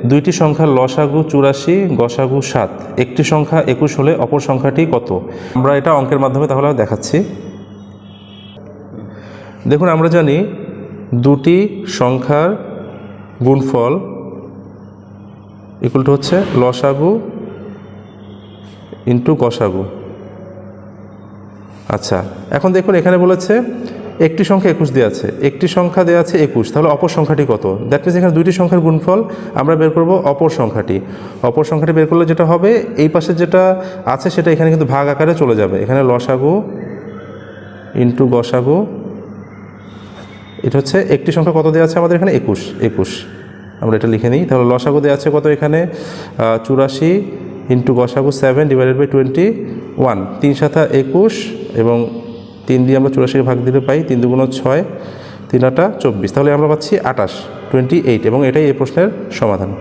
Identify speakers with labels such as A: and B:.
A: দুইটি সংখ্যার লসাগু 84, গসাগু 7, একটি সংখ্যা 21 হলে অপর সংখ্যাটি কত? আমরা এটা অঙ্কের মাধ্যমে তাহলে দেখাচ্ছি। দেখুন, আমরা জানি দুটি সংখ্যার গুণফল ইকুয়াল টু হচ্ছে লসাগু ইন্টু গসাগু। আচ্ছা, এখন দেখুন এখানে বলেছে একটি সংখ্যা 21 দেওয়া আছে, একটি সংখ্যা দেওয়া আছে 21, তাহলে অপর সংখ্যাটি কত? দ্যাট মিনস এখানে দুইটি সংখ্যার গুণফল আমরা বের করব অপর সংখ্যাটি। অপর সংখ্যাটি বের করলে যেটা হবে, এই পাশে যেটা আছে সেটা এখানে কিন্তু ভাগ আকারে চলে যাবে। এখানে লসাগু ইন্টু গসাগু, এটা হচ্ছে একটি সংখ্যা কত দেওয়া আছে আমাদের এখানে 21। আমরা এটা লিখে নিই। তাহলে লসাগু দেওয়া আছে কত এখানে 84 ইন্টু গসাগু 7 ডিভাইডেড বাই 21, 3 7 21 এবং 3 দিয়ে আমরা 84 ভাগ দিলে পাই 3 2 6, 3 8 24, তাহলে আমরা পাচ্ছি 28 এবং এটাই এই প্রশ্নের সমাধান।